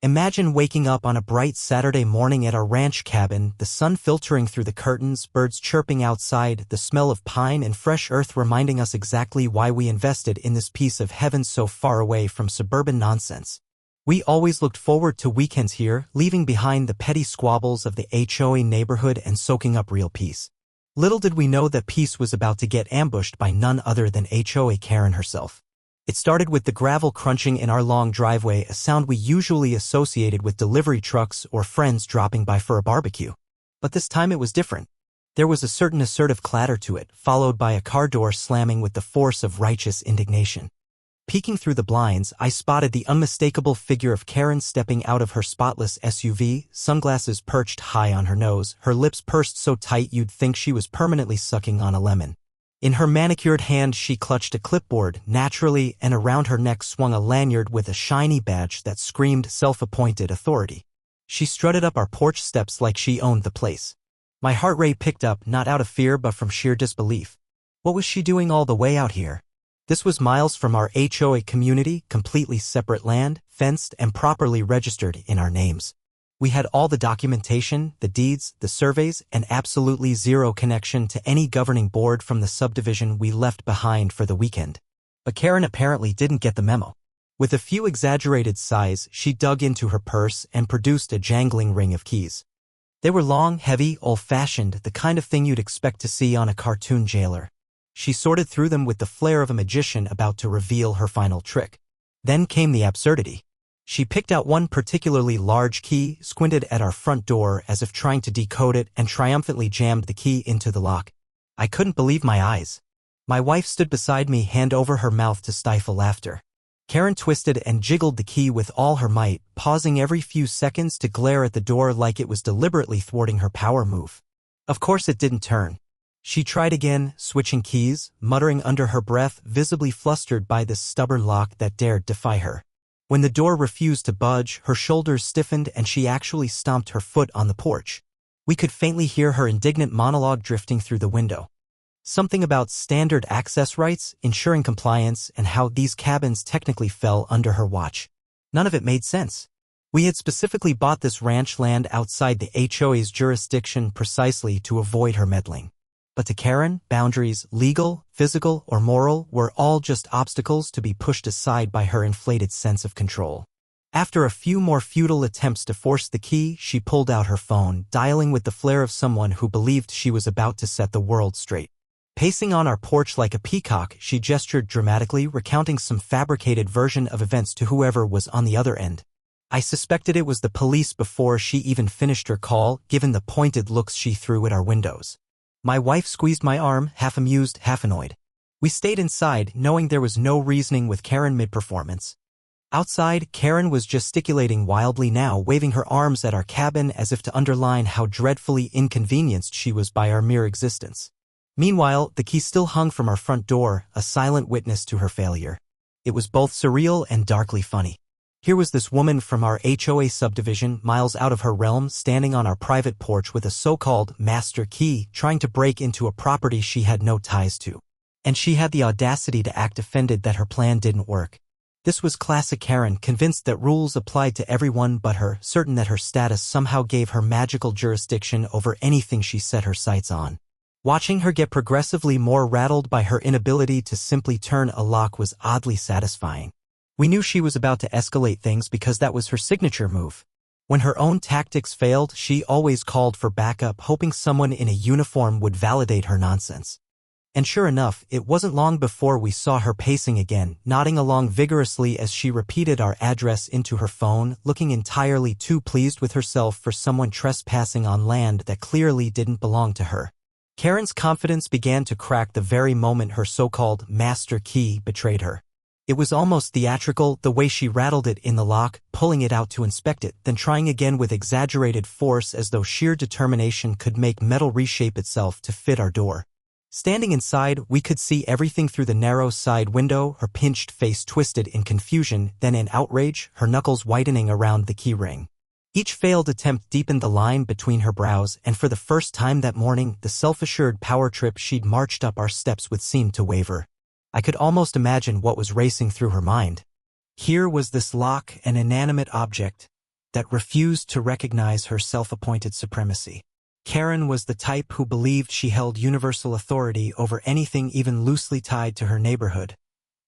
Imagine waking up on a bright Saturday morning at our ranch cabin, the sun filtering through the curtains, birds chirping outside, the smell of pine and fresh earth reminding us exactly why we invested in this piece of heaven so far away from suburban nonsense. We always looked forward to weekends here, leaving behind the petty squabbles of the HOA neighborhood and soaking up real peace. Little did we know that peace was about to get ambushed by none other than HOA Karen herself. It started with the gravel crunching in our long driveway, a sound we usually associated with delivery trucks or friends dropping by for a barbecue. But this time it was different. There was a certain assertive clatter to it, followed by a car door slamming with the force of righteous indignation. Peeking through the blinds, I spotted the unmistakable figure of Karen stepping out of her spotless SUV, sunglasses perched high on her nose, her lips pursed so tight you'd think she was permanently sucking on a lemon. In her manicured hand she clutched a clipboard, naturally, and around her neck swung a lanyard with a shiny badge that screamed self-appointed authority. She strutted up our porch steps like she owned the place. My heart rate picked up, not out of fear but from sheer disbelief. What was she doing all the way out here? This was miles from our HOA community, completely separate land, fenced and properly registered in our names. We had all the documentation, the deeds, the surveys, and absolutely zero connection to any governing board from the subdivision we left behind for the weekend. But Karen apparently didn't get the memo. With a few exaggerated sighs, she dug into her purse and produced a jangling ring of keys. They were long, heavy, old-fashioned, the kind of thing you'd expect to see on a cartoon jailer. She sorted through them with the flair of a magician about to reveal her final trick. Then came the absurdity. She picked out one particularly large key, squinted at our front door as if trying to decode it, and triumphantly jammed the key into the lock. I couldn't believe my eyes. My wife stood beside me, hand over her mouth to stifle laughter. Karen twisted and jiggled the key with all her might, pausing every few seconds to glare at the door like it was deliberately thwarting her power move. Of course it didn't turn. She tried again, switching keys, muttering under her breath, visibly flustered by this stubborn lock that dared defy her. When the door refused to budge, her shoulders stiffened and she actually stomped her foot on the porch. We could faintly hear her indignant monologue drifting through the window. Something about standard access rights, ensuring compliance, and how these cabins technically fell under her watch. None of it made sense. We had specifically bought this ranch land outside the HOA's jurisdiction precisely to avoid her meddling. But to Karen, boundaries, legal, physical, or moral, were all just obstacles to be pushed aside by her inflated sense of control. After a few more futile attempts to force the key, she pulled out her phone, dialing with the flair of someone who believed she was about to set the world straight. Pacing on our porch like a peacock, she gestured dramatically, recounting some fabricated version of events to whoever was on the other end. I suspected it was the police before she even finished her call, given the pointed looks she threw at our windows. My wife squeezed my arm, half amused, half annoyed. We stayed inside, knowing there was no reasoning with Karen mid-performance. Outside, Karen was gesticulating wildly now, waving her arms at our cabin as if to underline how dreadfully inconvenienced she was by our mere existence. Meanwhile, the key still hung from our front door, a silent witness to her failure. It was both surreal and darkly funny. Here was this woman from our HOA subdivision, miles out of her realm, standing on our private porch with a so-called master key, trying to break into a property she had no ties to. And she had the audacity to act offended that her plan didn't work. This was classic Karen, convinced that rules applied to everyone but her, certain that her status somehow gave her magical jurisdiction over anything she set her sights on. Watching her get progressively more rattled by her inability to simply turn a lock was oddly satisfying. We knew she was about to escalate things because that was her signature move. When her own tactics failed, she always called for backup, hoping someone in a uniform would validate her nonsense. And sure enough, it wasn't long before we saw her pacing again, nodding along vigorously as she repeated our address into her phone, looking entirely too pleased with herself for someone trespassing on land that clearly didn't belong to her. Karen's confidence began to crack the very moment her so-called master key betrayed her. It was almost theatrical, the way she rattled it in the lock, pulling it out to inspect it, then trying again with exaggerated force as though sheer determination could make metal reshape itself to fit our door. Standing inside, we could see everything through the narrow side window, her pinched face twisted in confusion, then in outrage, her knuckles whitening around the key ring. Each failed attempt deepened the line between her brows, and for the first time that morning, the self-assured power trip she'd marched up our steps with seemed to waver. I could almost imagine what was racing through her mind. Here was this lock, an inanimate object. that refused to recognize her self-appointed supremacy. Karen was the type who believed she held universal authority over anything even loosely tied to her neighborhood,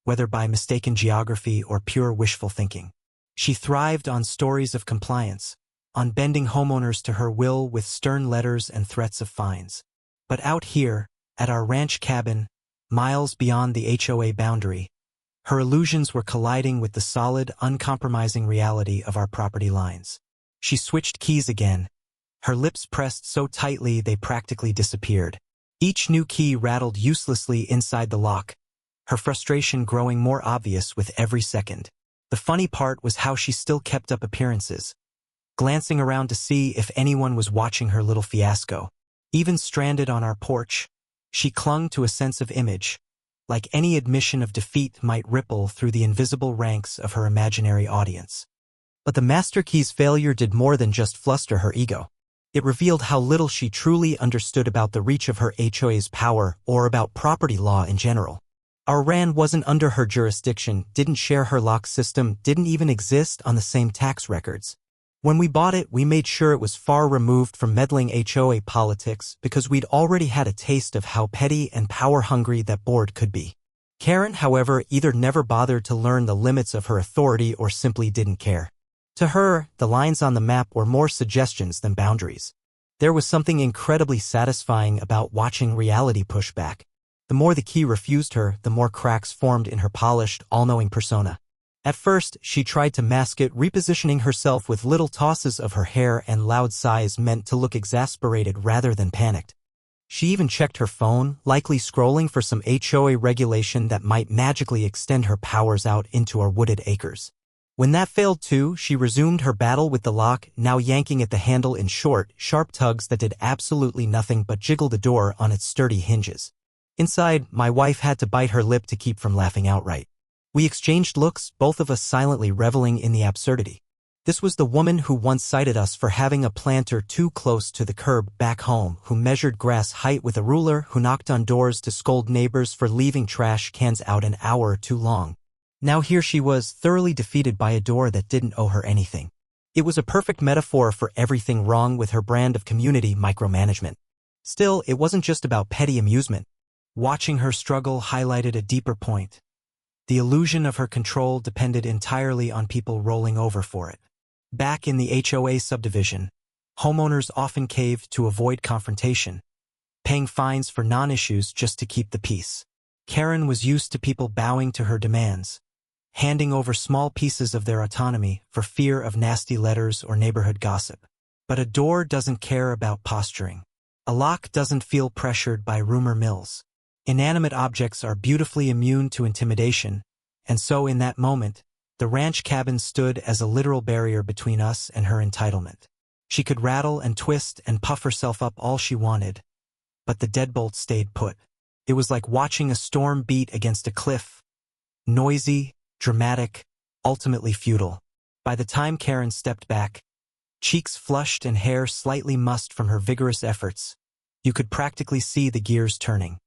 whether by mistaken geography or pure wishful thinking. She thrived on stories of compliance, on bending homeowners to her will with stern letters and threats of fines. But out here, at our ranch cabin, miles beyond the HOA boundary, her illusions were colliding with the solid, uncompromising reality of our property lines. She switched keys again, her lips pressed so tightly they practically disappeared. Each new key rattled uselessly inside the lock, her frustration growing more obvious with every second. The funny part was how she still kept up appearances, glancing around to see if anyone was watching her little fiasco. Even stranded on our porch, she clung to a sense of image, like any admission of defeat might ripple through the invisible ranks of her imaginary audience. But the Master Key's failure did more than just fluster her ego. It revealed how little she truly understood about the reach of her HOA's power or about property law in general. Our RAN wasn't under her jurisdiction, didn't share her lock system, didn't even exist on the same tax records. When we bought it, we made sure it was far removed from meddling HOA politics because we'd already had a taste of how petty and power-hungry that board could be. Karen, however, either never bothered to learn the limits of her authority or simply didn't care. To her, the lines on the map were more suggestions than boundaries. There was something incredibly satisfying about watching reality push back. The more the key refused her, the more cracks formed in her polished, all-knowing persona. At first, she tried to mask it, repositioning herself with little tosses of her hair and loud sighs meant to look exasperated rather than panicked. She even checked her phone, likely scrolling for some HOA regulation that might magically extend her powers out into our wooded acres. When that failed too, she resumed her battle with the lock, now yanking at the handle in short, sharp tugs that did absolutely nothing but jiggle the door on its sturdy hinges. Inside, my wife had to bite her lip to keep from laughing outright. We exchanged looks, both of us silently reveling in the absurdity. This was the woman who once cited us for having a planter too close to the curb back home, who measured grass height with a ruler, who knocked on doors to scold neighbors for leaving trash cans out an hour too long. Now here she was, thoroughly defeated by a door that didn't owe her anything. It was a perfect metaphor for everything wrong with her brand of community micromanagement. Still, it wasn't just about petty amusement. Watching her struggle highlighted a deeper point. The illusion of her control depended entirely on people rolling over for it. Back in the HOA subdivision, homeowners often caved to avoid confrontation, paying fines for non-issues just to keep the peace. Karen was used to people bowing to her demands, handing over small pieces of their autonomy for fear of nasty letters or neighborhood gossip. But a door doesn't care about posturing. A lock doesn't feel pressured by rumor mills. Inanimate objects are beautifully immune to intimidation, and so in that moment, the ranch cabin stood as a literal barrier between us and her entitlement. She could rattle and twist and puff herself up all she wanted, but the deadbolt stayed put. It was like watching a storm beat against a cliff. Noisy, dramatic, ultimately futile. By the time Karen stepped back, cheeks flushed and hair slightly mussed from her vigorous efforts, you could practically see the gears turning.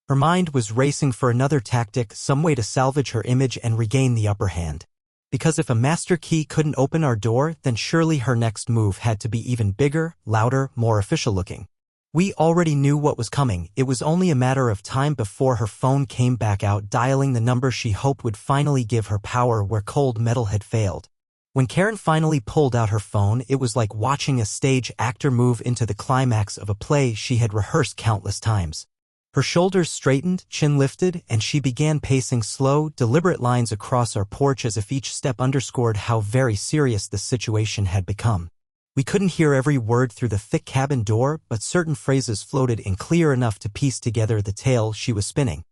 Her mind was racing for another tactic, some way to salvage her image and regain the upper hand. Because if a master key couldn't open our door, then surely her next move had to be even bigger, louder, more official looking. We already knew what was coming. It was only a matter of time before her phone came back out, dialing the number she hoped would finally give her power where cold metal had failed. When Karen finally pulled out her phone, it was like watching a stage actor move into the climax of a play she had rehearsed countless times. Her shoulders straightened, chin lifted, and she began pacing slow, deliberate lines across our porch as if each step underscored how very serious the situation had become. We couldn't hear every word through the thick cabin door, but certain phrases floated in clear enough to piece together the tale she was spinning.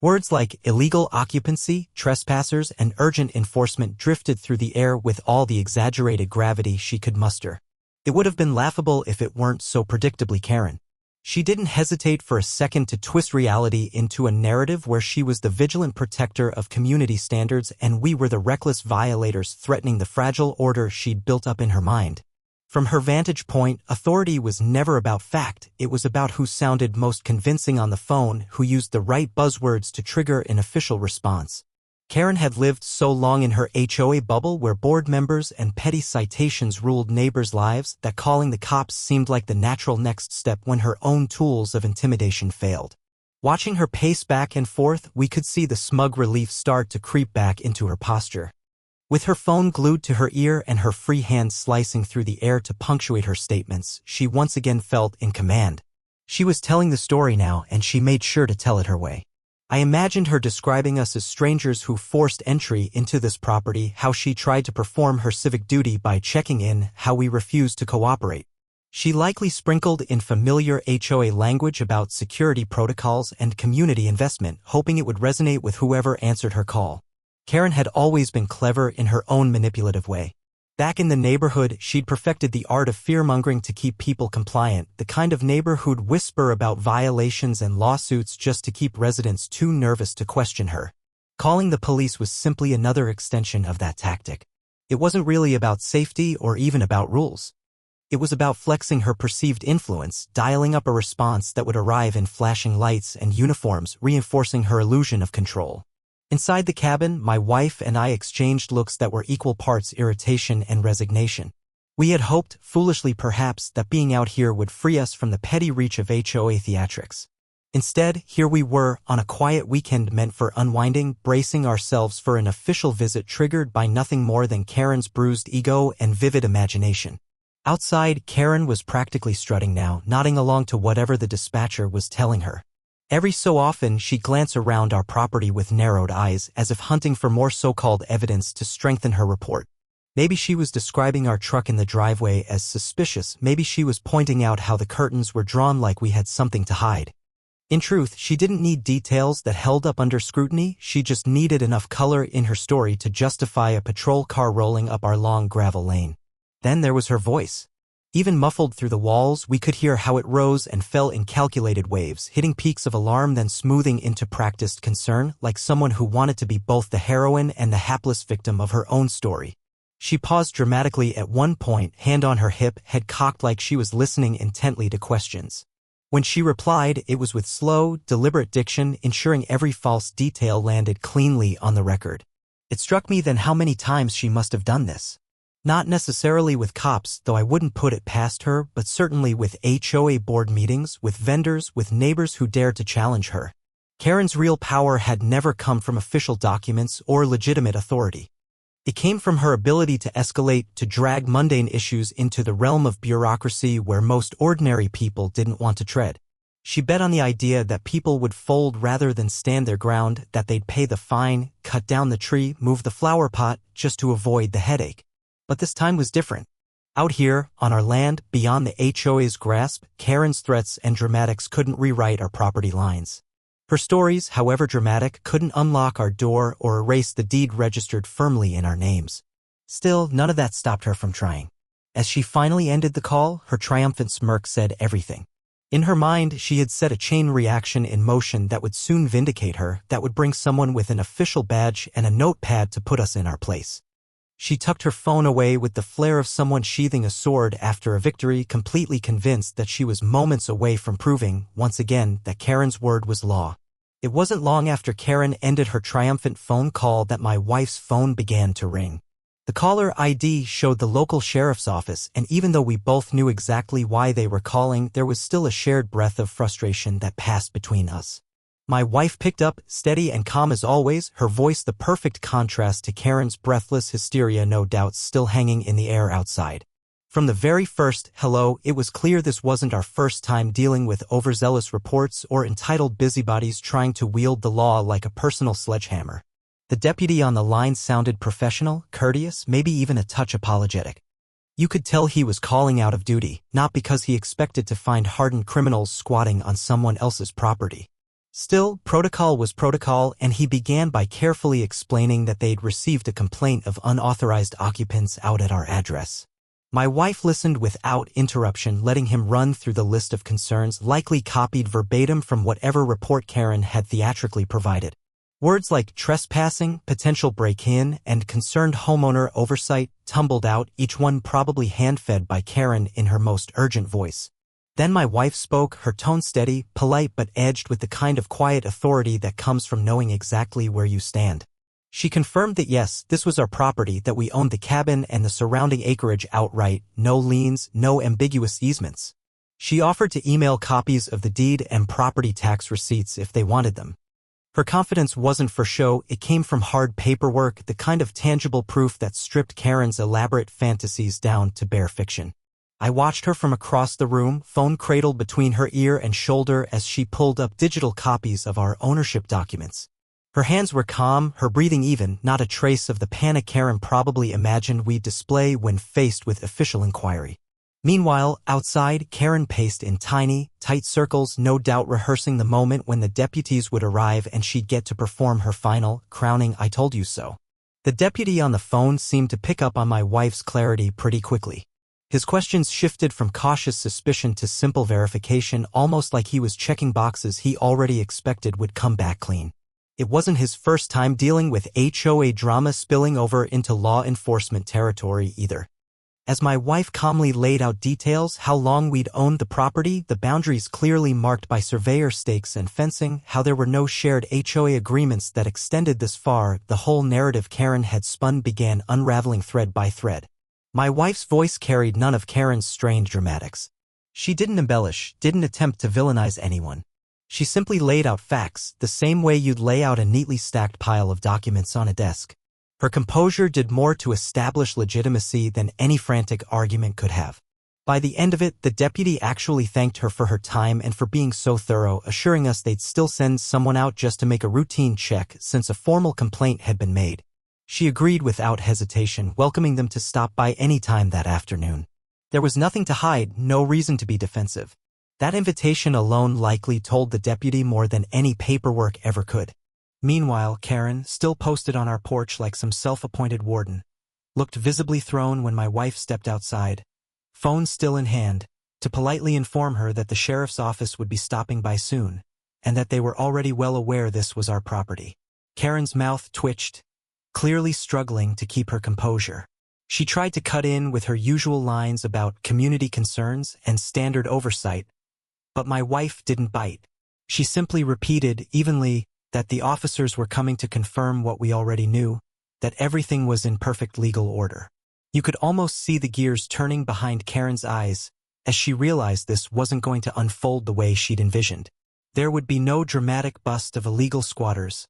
Words like illegal occupancy, trespassers, and urgent enforcement drifted through the air with all the exaggerated gravity she could muster. It would have been laughable if it weren't so predictably Karen. She didn't hesitate for a second to twist reality into a narrative where she was the vigilant protector of community standards and we were the reckless violators threatening the fragile order she'd built up in her mind. From her vantage point, authority was never about fact, it was about who sounded most convincing on the phone, who used the right buzzwords to trigger an official response. Karen had lived so long in her HOA bubble where board members and petty citations ruled neighbors' lives that calling the cops seemed like the natural next step when her own tools of intimidation failed. Watching her pace back and forth, we could see the smug relief start to creep back into her posture. With her phone glued to her ear and her free hand slicing through the air to punctuate her statements, she once again felt in command. She was telling the story now, and she made sure to tell it her way. I imagined her describing us as strangers who forced entry into this property, how she tried to perform her civic duty by checking in, how we refused to cooperate. She likely sprinkled in familiar HOA language about security protocols and community investment, hoping it would resonate with whoever answered her call. Karen had always been clever in her own manipulative way. Back in the neighborhood, she'd perfected the art of fear-mongering to keep people compliant, the kind of neighbor who'd whisper about violations and lawsuits just to keep residents too nervous to question her. Calling the police was simply another extension of that tactic. It wasn't really about safety or even about rules. It was about flexing her perceived influence, dialing up a response that would arrive in flashing lights and uniforms, reinforcing her illusion of control. Inside the cabin, my wife and I exchanged looks that were equal parts irritation and resignation. We had hoped, foolishly perhaps, that being out here would free us from the petty reach of HOA theatrics. Instead, here we were, on a quiet weekend meant for unwinding, bracing ourselves for an official visit triggered by nothing more than Karen's bruised ego and vivid imagination. Outside, Karen was practically strutting now, nodding along to whatever the dispatcher was telling her. Every so often, she'd glance around our property with narrowed eyes, as if hunting for more so-called evidence to strengthen her report. Maybe she was describing our truck in the driveway as suspicious, maybe she was pointing out how the curtains were drawn like we had something to hide. In truth, she didn't need details that held up under scrutiny, she just needed enough color in her story to justify a patrol car rolling up our long gravel lane. Then there was her voice. Even muffled through the walls, we could hear how it rose and fell in calculated waves, hitting peaks of alarm then smoothing into practiced concern, like someone who wanted to be both the heroine and the hapless victim of her own story. She paused dramatically at one point, hand on her hip, head cocked like she was listening intently to questions. When she replied, it was with slow, deliberate diction, ensuring every false detail landed cleanly on the record. It struck me then how many times she must have done this. Not necessarily with cops, though I wouldn't put it past her, but certainly with HOA board meetings, with vendors, with neighbors who dared to challenge her. Karen's real power had never come from official documents or legitimate authority. It came from her ability to escalate, to drag mundane issues into the realm of bureaucracy where most ordinary people didn't want to tread. She bet on the idea that people would fold rather than stand their ground, that they'd pay the fine, cut down the tree, move the flower pot, just to avoid the headache. But this time was different. Out here, on our land, beyond the HOA's grasp, Karen's threats and dramatics couldn't rewrite our property lines. Her stories, however dramatic, couldn't unlock our door or erase the deed registered firmly in our names. Still, none of that stopped her from trying. As she finally ended the call, her triumphant smirk said everything. In her mind, she had set a chain reaction in motion that would soon vindicate her, that would bring someone with an official badge and a notepad to put us in our place. She tucked her phone away with the flair of someone sheathing a sword after a victory, completely convinced that she was moments away from proving, once again, that Karen's word was law. It wasn't long after Karen ended her triumphant phone call that my wife's phone began to ring. The caller ID showed the local sheriff's office, and even though we both knew exactly why they were calling, there was still a shared breath of frustration that passed between us. My wife picked up, steady and calm as always, her voice the perfect contrast to Karen's breathless hysteria, no doubt still hanging in the air outside. From the very first hello, it was clear this wasn't our first time dealing with overzealous reports or entitled busybodies trying to wield the law like a personal sledgehammer. The deputy on the line sounded professional, courteous, maybe even a touch apologetic. You could tell he was calling out of duty, not because he expected to find hardened criminals squatting on someone else's property. Still, protocol was protocol, and he began by carefully explaining that they'd received a complaint of unauthorized occupants out at our address. My wife listened without interruption, letting him run through the list of concerns, likely copied verbatim from whatever report Karen had theatrically provided. Words like trespassing, potential break-in, and concerned homeowner oversight tumbled out, each one probably hand-fed by Karen in her most urgent voice. Then my wife spoke, her tone steady, polite but edged with the kind of quiet authority that comes from knowing exactly where you stand. She confirmed that yes, this was our property, that we owned the cabin and the surrounding acreage outright, no liens, no ambiguous easements. She offered to email copies of the deed and property tax receipts if they wanted them. Her confidence wasn't for show, it came from hard paperwork, the kind of tangible proof that stripped Karen's elaborate fantasies down to bare fiction. I watched her from across the room, phone cradled between her ear and shoulder as she pulled up digital copies of our ownership documents. Her hands were calm, her breathing even, not a trace of the panic Karen probably imagined we'd display when faced with official inquiry. Meanwhile, outside, Karen paced in tiny, tight circles, no doubt rehearsing the moment when the deputies would arrive and she'd get to perform her final, crowning "I told you so." The deputy on the phone seemed to pick up on my wife's clarity pretty quickly. His questions shifted from cautious suspicion to simple verification, almost like he was checking boxes he already expected would come back clean. It wasn't his first time dealing with HOA drama spilling over into law enforcement territory either. As my wife calmly laid out details, how long we'd owned the property, the boundaries clearly marked by surveyor stakes and fencing, how there were no shared HOA agreements that extended this far, the whole narrative Karen had spun began unraveling thread by thread. My wife's voice carried none of Karen's strained dramatics. She didn't embellish, didn't attempt to villainize anyone. She simply laid out facts, the same way you'd lay out a neatly stacked pile of documents on a desk. Her composure did more to establish legitimacy than any frantic argument could have. By the end of it, the deputy actually thanked her for her time and for being so thorough, assuring us they'd still send someone out just to make a routine check since a formal complaint had been made. She agreed without hesitation, welcoming them to stop by any time that afternoon. There was nothing to hide, no reason to be defensive. That invitation alone likely told the deputy more than any paperwork ever could. Meanwhile, Karen, still posted on our porch like some self-appointed warden, looked visibly thrown when my wife stepped outside, phone still in hand, to politely inform her that the sheriff's office would be stopping by soon, and that they were already well aware this was our property. Karen's mouth twitched, clearly struggling to keep her composure. She tried to cut in with her usual lines about community concerns and standard oversight, but my wife didn't bite. She simply repeated, evenly, that the officers were coming to confirm what we already knew, that everything was in perfect legal order. You could almost see the gears turning behind Karen's eyes as she realized this wasn't going to unfold the way she'd envisioned. There would be no dramatic bust of illegal squatters,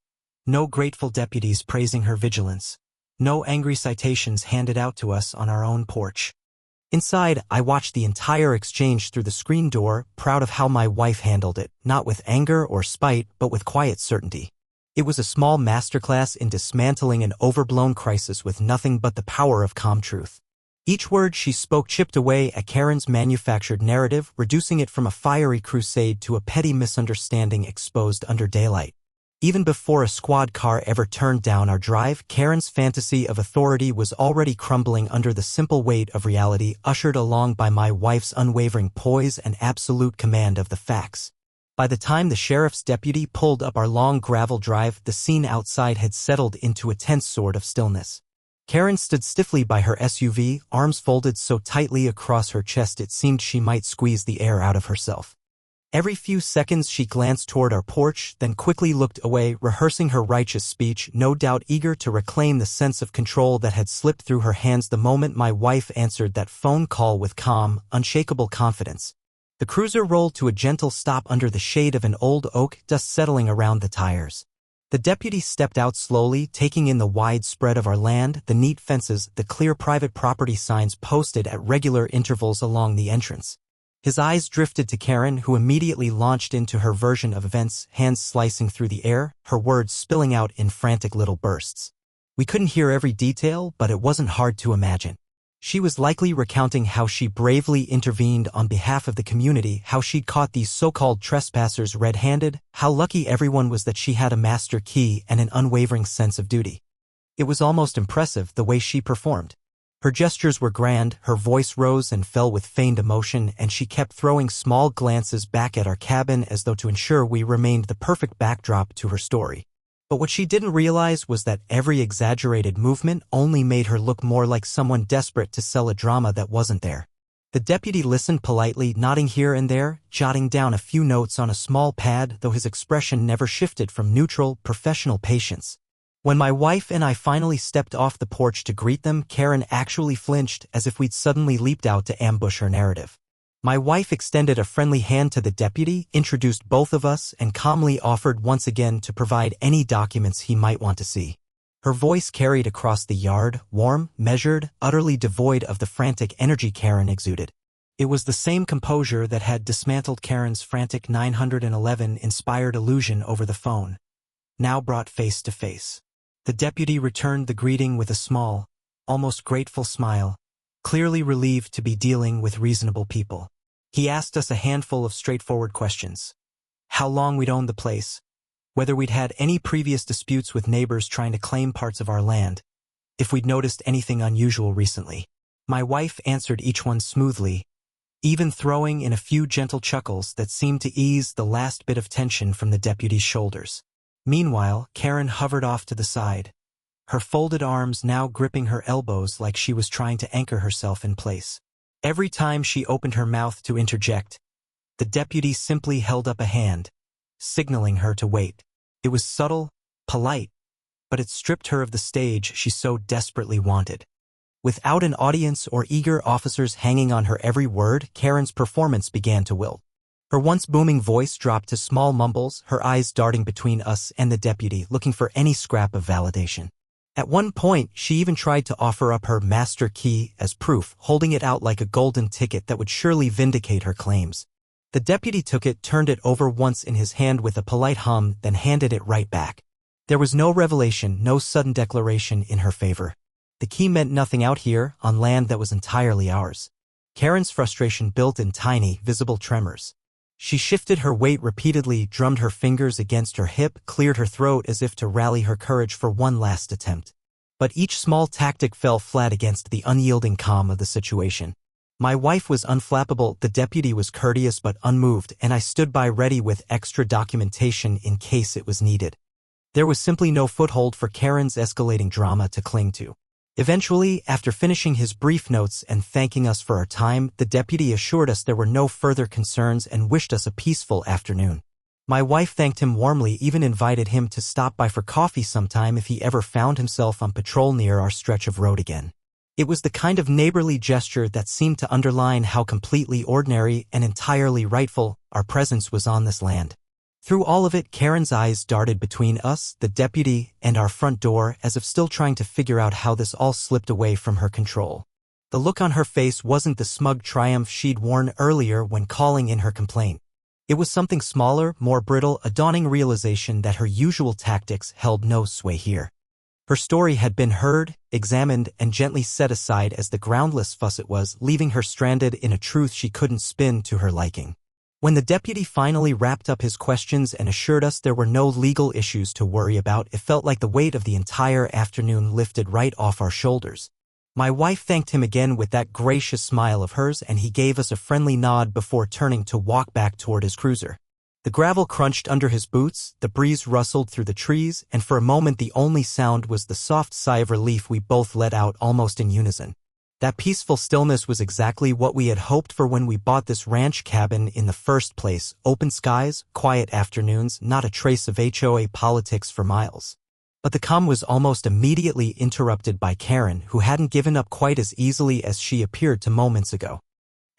no grateful deputies praising her vigilance, no angry citations handed out to us on our own porch. Inside, I watched the entire exchange through the screen door, proud of how my wife handled it, not with anger or spite, but with quiet certainty. It was a small masterclass in dismantling an overblown crisis with nothing but the power of calm truth. Each word she spoke chipped away at Karen's manufactured narrative, reducing it from a fiery crusade to a petty misunderstanding exposed under daylight. Even before a squad car ever turned down our drive, Karen's fantasy of authority was already crumbling under the simple weight of reality, ushered along by my wife's unwavering poise and absolute command of the facts. By the time the sheriff's deputy pulled up our long gravel drive, the scene outside had settled into a tense sort of stillness. Karen stood stiffly by her SUV, arms folded so tightly across her chest it seemed she might squeeze the air out of herself. Every few seconds she glanced toward our porch, then quickly looked away, rehearsing her righteous speech, no doubt eager to reclaim the sense of control that had slipped through her hands the moment my wife answered that phone call with calm, unshakable confidence. The cruiser rolled to a gentle stop under the shade of an old oak, dust settling around the tires. The deputy stepped out slowly, taking in the wide spread of our land, the neat fences, the clear private property signs posted at regular intervals along the entrance. His eyes drifted to Karen, who immediately launched into her version of events, hands slicing through the air, her words spilling out in frantic little bursts. We couldn't hear every detail, but it wasn't hard to imagine. She was likely recounting how she bravely intervened on behalf of the community, how she'd caught these so-called trespassers red-handed, how lucky everyone was that she had a master key and an unwavering sense of duty. It was almost impressive the way she performed. Her gestures were grand, her voice rose and fell with feigned emotion, and she kept throwing small glances back at our cabin as though to ensure we remained the perfect backdrop to her story. But what she didn't realize was that every exaggerated movement only made her look more like someone desperate to sell a drama that wasn't there. The deputy listened politely, nodding here and there, jotting down a few notes on a small pad, though his expression never shifted from neutral, professional patience. When my wife and I finally stepped off the porch to greet them, Karen actually flinched as if we'd suddenly leaped out to ambush her narrative. My wife extended a friendly hand to the deputy, introduced both of us, and calmly offered once again to provide any documents he might want to see. Her voice carried across the yard, warm, measured, utterly devoid of the frantic energy Karen exuded. It was the same composure that had dismantled Karen's frantic 911-inspired illusion over the phone, now brought face to face. The deputy returned the greeting with a small, almost grateful smile, clearly relieved to be dealing with reasonable people. He asked us a handful of straightforward questions. How long we'd owned the place, whether we'd had any previous disputes with neighbors trying to claim parts of our land, if we'd noticed anything unusual recently. My wife answered each one smoothly, even throwing in a few gentle chuckles that seemed to ease the last bit of tension from the deputy's shoulders. Meanwhile, Karen hovered off to the side, her folded arms now gripping her elbows like she was trying to anchor herself in place. Every time she opened her mouth to interject, the deputy simply held up a hand, signaling her to wait. It was subtle, polite, but it stripped her of the stage she so desperately wanted. Without an audience or eager officers hanging on her every word, Karen's performance began to wilt. Her once booming voice dropped to small mumbles, her eyes darting between us and the deputy, looking for any scrap of validation. At one point, she even tried to offer up her master key as proof, holding it out like a golden ticket that would surely vindicate her claims. The deputy took it, turned it over once in his hand with a polite hum, then handed it right back. There was no revelation, no sudden declaration in her favor. The key meant nothing out here, on land that was entirely ours. Karen's frustration built in tiny, visible tremors. She shifted her weight repeatedly, drummed her fingers against her hip, cleared her throat as if to rally her courage for one last attempt. But each small tactic fell flat against the unyielding calm of the situation. My wife was unflappable, the deputy was courteous but unmoved, and I stood by ready with extra documentation in case it was needed. There was simply no foothold for Karen's escalating drama to cling to. Eventually, after finishing his brief notes and thanking us for our time, the deputy assured us there were no further concerns and wished us a peaceful afternoon. My wife thanked him warmly, even invited him to stop by for coffee sometime if he ever found himself on patrol near our stretch of road again. It was the kind of neighborly gesture that seemed to underline how completely ordinary and entirely rightful our presence was on this land. Through all of it, Karen's eyes darted between us, the deputy, and our front door, as if still trying to figure out how this all slipped away from her control. The look on her face wasn't the smug triumph she'd worn earlier when calling in her complaint. It was something smaller, more brittle, a dawning realization that her usual tactics held no sway here. Her story had been heard, examined, and gently set aside as the groundless fuss it was, leaving her stranded in a truth she couldn't spin to her liking. When the deputy finally wrapped up his questions and assured us there were no legal issues to worry about, it felt like the weight of the entire afternoon lifted right off our shoulders. My wife thanked him again with that gracious smile of hers, and he gave us a friendly nod before turning to walk back toward his cruiser. The gravel crunched under his boots, the breeze rustled through the trees, and for a moment the only sound was the soft sigh of relief we both let out almost in unison. That peaceful stillness was exactly what we had hoped for when we bought this ranch cabin in the first place. Open skies, quiet afternoons, not a trace of HOA politics for miles. But the calm was almost immediately interrupted by Karen, who hadn't given up quite as easily as she appeared to moments ago.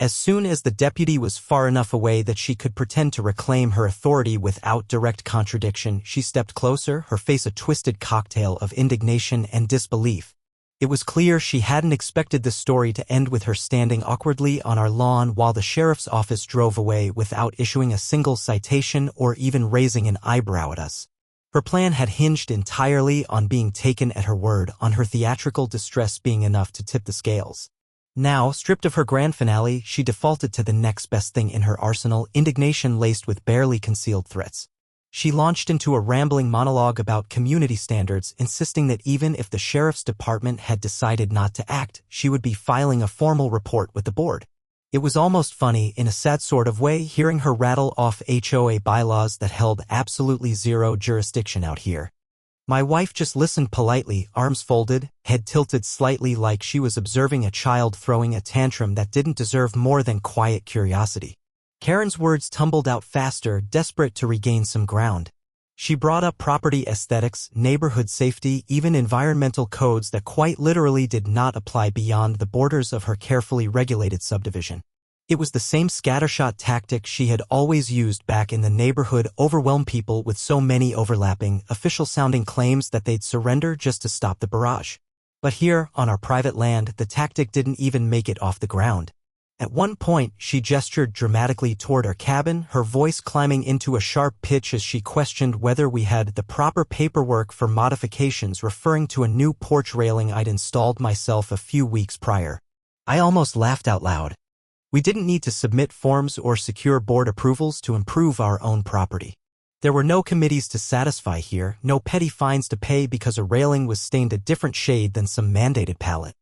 As soon as the deputy was far enough away that she could pretend to reclaim her authority without direct contradiction, she stepped closer, her face a twisted cocktail of indignation and disbelief. It was clear she hadn't expected the story to end with her standing awkwardly on our lawn while the sheriff's office drove away without issuing a single citation or even raising an eyebrow at us. Her plan had hinged entirely on being taken at her word, on her theatrical distress being enough to tip the scales. Now, stripped of her grand finale, she defaulted to the next best thing in her arsenal, indignation laced with barely concealed threats. She launched into a rambling monologue about community standards, insisting that even if the sheriff's department had decided not to act, she would be filing a formal report with the board. It was almost funny, in a sad sort of way, hearing her rattle off HOA bylaws that held absolutely zero jurisdiction out here. My wife just listened politely, arms folded, head tilted slightly like she was observing a child throwing a tantrum that didn't deserve more than quiet curiosity. Karen's words tumbled out faster, desperate to regain some ground. She brought up property aesthetics, neighborhood safety, even environmental codes that quite literally did not apply beyond the borders of her carefully regulated subdivision. It was the same scattershot tactic she had always used back in the neighborhood: overwhelm people with so many overlapping, official-sounding claims that they'd surrender just to stop the barrage. But here, on our private land, the tactic didn't even make it off the ground. At one point, she gestured dramatically toward our cabin, her voice climbing into a sharp pitch as she questioned whether we had the proper paperwork for modifications, referring to a new porch railing I'd installed myself a few weeks prior. I almost laughed out loud. We didn't need to submit forms or secure board approvals to improve our own property. There were no committees to satisfy here, no petty fines to pay because a railing was stained a different shade than some mandated palette.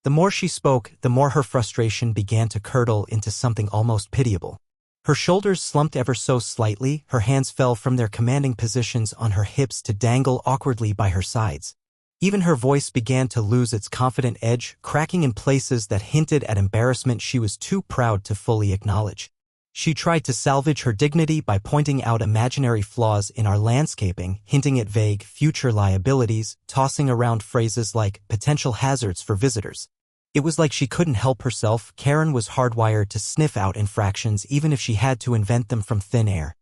The more she spoke, the more her frustration began to curdle into something almost pitiable. Her shoulders slumped ever so slightly, her hands fell from their commanding positions on her hips to dangle awkwardly by her sides. Even her voice began to lose its confident edge, cracking in places that hinted at embarrassment she was too proud to fully acknowledge. She tried to salvage her dignity by pointing out imaginary flaws in our landscaping, hinting at vague future liabilities, tossing around phrases like potential hazards for visitors. It was like she couldn't help herself. Karen was hardwired to sniff out infractions even if she had to invent them from thin air.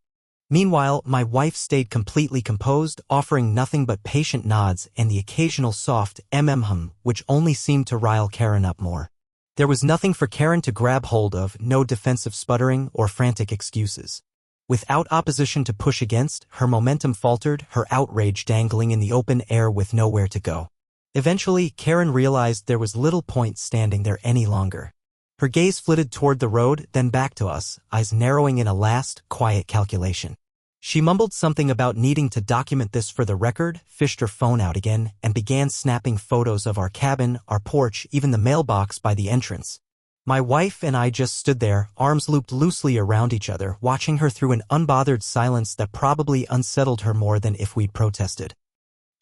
Meanwhile, my wife stayed completely composed, offering nothing but patient nods and the occasional soft hum, which only seemed to rile Karen up more. There was nothing for Karen to grab hold of, no defensive sputtering or frantic excuses. Without opposition to push against, her momentum faltered, her outrage dangling in the open air with nowhere to go. Eventually, Karen realized there was little point standing there any longer. Her gaze flitted toward the road, then back to us, eyes narrowing in a last, quiet calculation. She mumbled something about needing to document this for the record, fished her phone out again, and began snapping photos of our cabin, our porch, even the mailbox by the entrance. My wife and I just stood there, arms looped loosely around each other, watching her through an unbothered silence that probably unsettled her more than if we'd protested.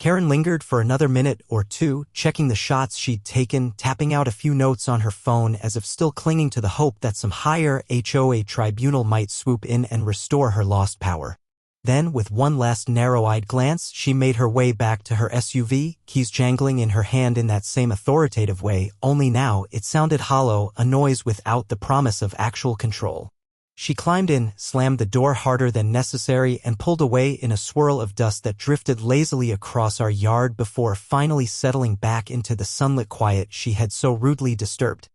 Karen lingered for another minute or two, checking the shots she'd taken, tapping out a few notes on her phone as if still clinging to the hope that some higher HOA tribunal might swoop in and restore her lost power. Then, with one last narrow-eyed glance, she made her way back to her SUV, keys jangling in her hand in that same authoritative way, only now it sounded hollow, a noise without the promise of actual control. She climbed in, slammed the door harder than necessary, and pulled away in a swirl of dust that drifted lazily across our yard before finally settling back into the sunlit quiet she had so rudely disturbed.